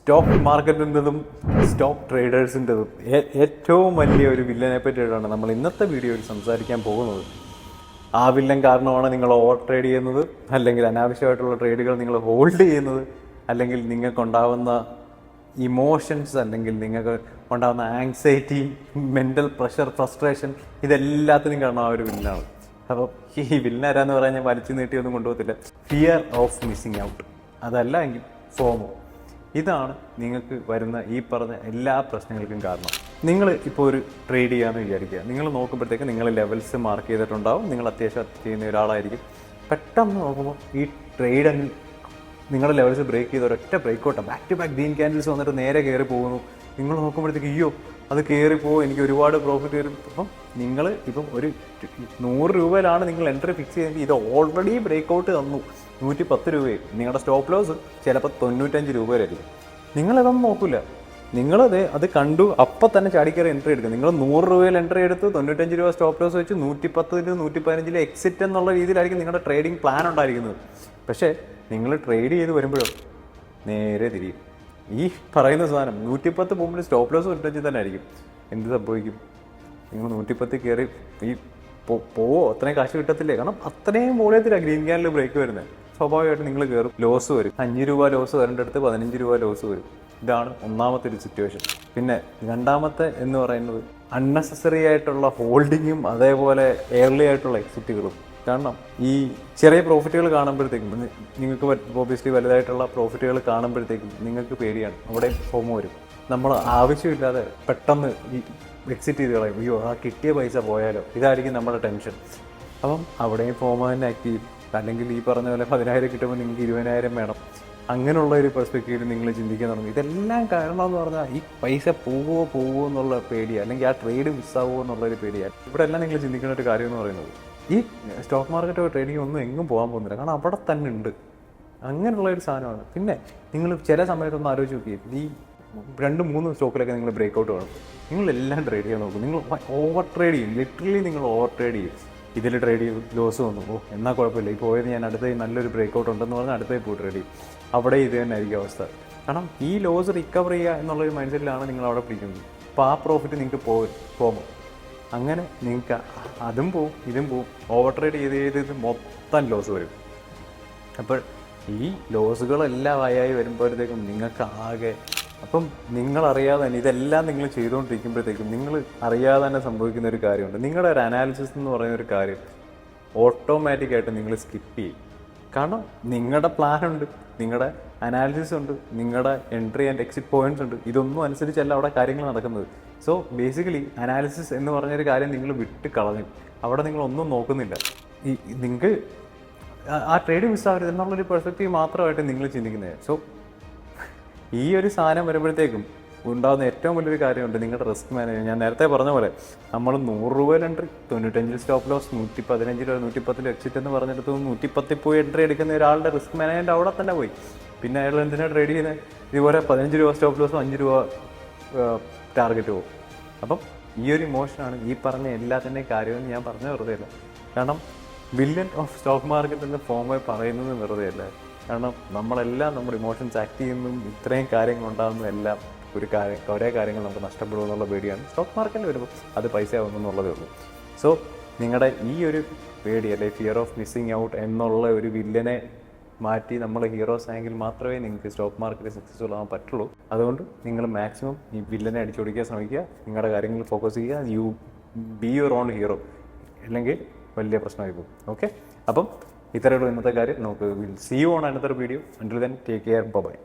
Stock മാർക്കറ്റിൻ്റെതും stock ട്രേഡേഴ്സിൻ്റെതും ഏറ്റവും വലിയ ഒരു വില്ലനെ പറ്റിയിട്ടാണ് നമ്മൾ ഇന്നത്തെ വീഡിയോയിൽ സംസാരിക്കാൻ പോകുന്നത്. ആ വില്ലൻ കാരണമാണ് നിങ്ങൾ ഓവർ ട്രേഡ് ചെയ്യുന്നത്, അല്ലെങ്കിൽ അനാവശ്യമായിട്ടുള്ള ട്രേഡുകൾ നിങ്ങൾ ഹോൾഡ് ചെയ്യുന്നത്, അല്ലെങ്കിൽ നിങ്ങൾക്കുണ്ടാവുന്ന ഇമോഷൻസ്, അല്ലെങ്കിൽ നിങ്ങൾക്ക് ഉണ്ടാകുന്ന ആങ്സൈറ്റി, മെൻ്റൽ പ്രഷർ, ഫ്രസ്ട്രേഷൻ, ഇതെല്ലാത്തിനും കാരണം ആ ഒരു വില്ലനാണ്. അപ്പോൾ ഈ വില്ലനാരാന്ന് പറയാൻ ഞാൻ വലിച്ചു നീട്ടിയൊന്നും കൊണ്ടുപോകത്തില്ല. ഫിയർ ഓഫ് മിസ്സിങ് ഔട്ട്, അതല്ല എങ്കിൽ ഫോമോ. ഇതാണ് നിങ്ങൾക്ക് വരുന്ന ഈ പറഞ്ഞ എല്ലാ പ്രശ്നങ്ങൾക്കും കാരണം. നിങ്ങൾ ഇപ്പോൾ ഒരു ട്രേഡ് ചെയ്യാമെന്ന് വിചാരിക്കുക. നിങ്ങൾ നോക്കുമ്പോഴത്തേക്ക് നിങ്ങൾ ലെവൽസ് മാർക്ക് ചെയ്തിട്ടുണ്ടാവും, നിങ്ങൾ അത്യാവശ്യം ചെയ്യുന്ന ഒരാളായിരിക്കും. പെട്ടെന്ന് നോക്കുമ്പോൾ ഈ ട്രേഡ് നിങ്ങളുടെ ലെവൽസ് ബ്രേക്ക് ചെയ്ത് ഒരൊറ്റ breakout, back to back green candles വന്നിട്ട് നേരെ കയറി പോകുന്നു. നിങ്ങൾ നോക്കുമ്പോഴത്തേക്ക് അയ്യോ അത് കയറിപ്പോകും, എനിക്ക് ഒരുപാട് പ്രോഫിറ്റ് വരും. അപ്പം നിങ്ങൾ ഇപ്പം ഒരു 100 രൂപയിലാണ് നിങ്ങൾ എൻട്രി ഫിക്സ് ചെയ്തെങ്കിൽ ഇത് ഓൾറെഡി ബ്രേക്കൗട്ട് തന്നു 110 രൂപയും. നിങ്ങളുടെ സ്റ്റോപ്പ് ലോസ് ചിലപ്പോൾ 95 രൂപ വരെയായിരിക്കും. നിങ്ങളിതൊന്നും നോക്കില്ല, നിങ്ങളത് അത് കണ്ടു അപ്പം തന്നെ ചാടിക്കയറി എൻട്രി എടുക്കുക. നിങ്ങൾ 100 രൂപയിൽ എൻട്രി എടുത്ത് 95 രൂപ സ്റ്റോപ്പ് ലോസ് വെച്ച് 110 115 എക്സിറ്റ് എന്നുള്ള രീതിയിലായിരിക്കും നിങ്ങളുടെ ട്രേഡിംഗ് പ്ലാൻ ഉണ്ടായിരിക്കുന്നത്. പക്ഷേ നിങ്ങൾ ട്രേഡ് ചെയ്ത് വരുമ്പോഴോ നേരെ തിരിയും. ഈ പറയുന്ന സാധനം 110 പോകുമ്പോൾ സ്റ്റോപ്പ് ലോസ് 95 തന്നെ ആയിരിക്കും. എന്ത് സംഭവിക്കും? നിങ്ങൾ 110 കയറി ഈ പോവോ അത്രയും കാശ് കിട്ടത്തില്ലേ? കാരണം അത്രയും വോളിയത്തിലാണ് ഗ്രീൻ ക്യാൻഡിൽ ബ്രേക്ക് വരുന്നത്. സ്വാഭാവികമായിട്ട് നിങ്ങൾ കയറും, ലോസ് വരും. 5 രൂപ ലോസ് വരേണ്ടടുത്ത് 15 രൂപ ലോസ് വരും. ഇതാണ് ഒന്നാമത്തെ ഒരു സിറ്റുവേഷൻ. പിന്നെ രണ്ടാമത്തെ എന്ന് പറയുന്നത് അൺനെസസറി ആയിട്ടുള്ള ഹോൾഡിങ്ങും അതേപോലെ എയർലി ആയിട്ടുള്ള എക്സിറ്റുകളും. കാരണം ഈ ചെറിയ പ്രോഫിറ്റുകൾ കാണുമ്പോഴത്തേക്കും നിങ്ങൾക്ക് ഒബ്വിയസ്ലി വലുതായിട്ടുള്ള പ്രോഫിറ്റുകൾ കാണുമ്പോഴത്തേക്കും നിങ്ങൾക്ക് പേടിയാണ്, അവിടെ ഫോമോ വരും. നമ്മൾ ആവശ്യമില്ലാതെ പെട്ടെന്ന് ഈ എക്സിറ്റ് ചെയ്ത് കളയും. അയ്യോ ആ കിട്ടിയ പൈസ പോയാലോ, ഇതായിരിക്കും നമ്മുടെ ടെൻഷൻ. അപ്പം അവിടെയും ഫോമോ തന്നെ ആക്ട് ചെയ്യും. അല്ലെങ്കിൽ ഈ പറഞ്ഞ പോലെ 10,000 കിട്ടുമ്പോൾ നിങ്ങൾക്ക് 20,000 വേണം. അങ്ങനെയുള്ള ഒരു പെർസ്പെക്റ്റീവിൽ നിങ്ങൾ ചിന്തിക്കാൻ തുടങ്ങും. ഇതെല്ലാം കാരണം എന്ന് പറഞ്ഞാൽ ഈ പൈസ പോവുമോ എന്നുള്ള പേടിയാണ്, അല്ലെങ്കിൽ ആ ട്രേഡ് മിസ്സാവുമോ എന്നുള്ളൊരു പേടിയാണ്. ഇവിടെ എല്ലാം നിങ്ങൾ ചിന്തിക്കേണ്ട ഒരു കാര്യം എന്ന് പറയുന്നത് ഈ സ്റ്റോക്ക് മാർക്കറ്റോ ട്രേഡിംഗ് ഒന്നും എങ്ങും പോകാൻ പോകുന്നില്ല, കാരണം അവിടെ തന്നെ ഉണ്ട്. അങ്ങനെയുള്ള ഒരു സാധനമാണ്. പിന്നെ നിങ്ങൾ ചില സമയത്തൊന്ന് ആലോചിച്ച് നോക്കി, ഈ 2-3 സ്റ്റോക്കിലൊക്കെ നിങ്ങൾ ബ്രേക്കൗട്ട് വേണം, നിങ്ങളെല്ലാം ട്രേഡ് ചെയ്യാൻ നോക്കും. നിങ്ങൾ ഓവർ ട്രേഡ് ചെയ്യും, ലിറ്ററലി നിങ്ങൾ ഓവർ ട്രേഡ് ചെയ്യും. ഇതിൽ ട്രേഡ് ചെയ്യും, ലോസ് വന്നു, ഓ എന്നാൽ കുഴപ്പമില്ല, ഈ പോയത് ഞാൻ അടുത്ത നല്ലൊരു ബ്രേക്കൗട്ട് ഉണ്ടെന്ന് പറഞ്ഞാൽ അടുത്തേക്ക് പോയി ട്രേഡ് ചെയ്യും. അവിടെ ഇത് തന്നെ ആയിരിക്കും അവസ്ഥ. കാരണം ഈ ലോസ് റിക്കവർ ചെയ്യുക എന്നുള്ളൊരു മൈൻഡ് സെറ്റിലാണ് നിങ്ങൾ അവിടെ പിടിക്കുന്നത്. അപ്പോൾ ആ പ്രോഫിറ്റ് നിങ്ങൾക്ക് പോകും. അങ്ങനെ നിങ്ങൾക്ക് അതും പോവും ഇതും പോവും. ഓവർ ട്രേഡ് ചെയ്ത് മൊത്തം ലോസ് വരും. അപ്പോൾ ഈ ലോസുകളെല്ലാം ആയി വരുമ്പോഴത്തേക്കും നിങ്ങൾക്ക് ആകെ, അപ്പം നിങ്ങളറിയാതെ തന്നെ ഇതെല്ലാം നിങ്ങൾ ചെയ്തുകൊണ്ടിരിക്കുമ്പോഴത്തേക്കും നിങ്ങൾ അറിയാതെ തന്നെ സംഭവിക്കുന്ന ഒരു കാര്യമുണ്ട്. നിങ്ങളുടെ ഒരു അനാലിസിസ് എന്ന് പറയുന്ന ഒരു കാര്യം ഓട്ടോമാറ്റിക്കായിട്ട് നിങ്ങൾ സ്കിപ്പ് ചെയ്യും. കാരണം നിങ്ങളുടെ പ്ലാനുണ്ട്, നിങ്ങളുടെ അനാലിസിസ് ഉണ്ട്, നിങ്ങളുടെ എൻട്രി ആൻഡ് എക്സിറ്റ് പോയിന്റ്സ് ഉണ്ട്. ഇതൊന്നും അനുസരിച്ചല്ല അവിടെ കാര്യങ്ങൾ നടക്കുന്നത്. സോ ബേസിക്കലി അനാലിസിസ് എന്ന് പറഞ്ഞൊരു കാര്യം നിങ്ങൾ വിട്ട് കളഞ്ഞു. അവിടെ നിങ്ങളൊന്നും നോക്കുന്നില്ല. നിങ്ങൾക്ക് ആ ട്രേഡ് മിസ്സാവരുത് എന്നുള്ളൊരു പെർസ്പെക്റ്റീവ് മാത്രമായിട്ട് നിങ്ങൾ ചിന്തിക്കുന്നത്. സോ ഈ ഒരു സാധനം വരുമ്പോഴത്തേക്കും ഉണ്ടാകുന്ന ഏറ്റവും വലിയൊരു കാര്യമുണ്ട് നിങ്ങളുടെ റിസ്ക് മാനേജ്മെൻറ്റ്. ഞാൻ നേരത്തെ പറഞ്ഞ പോലെ നമ്മൾ 100 രൂപയിൽ എൻട്രി, 95 സ്റ്റോപ്പ് ലോസ്, 115 രൂപ 110 എക്സിറ്റ് എന്ന് പറഞ്ഞെടുത്ത് 110 പോയി എൻട്രി എടുക്കുന്ന ഒരാളുടെ റിസ്ക് മാനേജ്മെൻറ്റ് അവിടെ തന്നെ പോയി. പിന്നെ അയാൾ എന്തിനാണ് ട്രേഡ് ചെയ്യുന്നത്? ഇതുപോലെ 15 രൂപ സ്റ്റോപ്പ് ലോസും 5 രൂപ ടാർഗറ്റ് പോകും. അപ്പം ഈ ഒരു ഇമോഷനാണ് ഈ പറഞ്ഞ എല്ലാത്തിൻ്റെയും കാര്യമെന്ന് ഞാൻ പറഞ്ഞ വെറുതെ അല്ല. കാരണം വില്ലൻ ഓഫ് സ്റ്റോക്ക് മാർക്കറ്റ് എന്ന് ഫോമായി പറയുന്നത് വെറുതെ അല്ല. കാരണം നമ്മളെല്ലാം നമ്മുടെ ഇമോഷൻസ് ആക്ട് ചെയ്യുന്നതും ഇത്രയും കാര്യങ്ങൾ ഉണ്ടാകുന്നതും എല്ലാം കുറേ കാര്യങ്ങൾ നമുക്ക് നഷ്ടപ്പെടും എന്നുള്ള പേടിയാണ്. സ്റ്റോക്ക് മാർക്കറ്റിൽ വരുമ്പോൾ അത് പൈസ ആവുന്നു എന്നുള്ളതേ ഉള്ളൂ. സോ നിങ്ങളുടെ ഈ ഒരു പേടി, അല്ലെങ്കിൽ ഫിയർ ഓഫ് മിസ്സിങ് ഔട്ട് എന്നുള്ള ഒരു വില്ലനെ മാറ്റി നമ്മൾ ഹീറോസ് ആയെങ്കിൽ മാത്രമേ നിങ്ങൾക്ക് സ്റ്റോക്ക് മാർക്കറ്റിൽ സക്സസ്ഫുൾ ആവാൻ പറ്റുള്ളൂ. അതുകൊണ്ട് നിങ്ങൾ മാക്സിമം ഈ വില്ലനെ അടിച്ചോടിക്കാൻ ശ്രമിക്കുക, നിങ്ങളുടെ കാര്യങ്ങളിൽ ഫോക്കസ് ചെയ്യുക. You be your own hero, അല്ലെങ്കിൽ വലിയ പ്രശ്നമായി പോകും. ഓക്കെ, അപ്പം ഇത്രയുള്ള ഇന്നത്തെ കാര്യം. നമുക്ക് will see you on another video. Until then take care, by.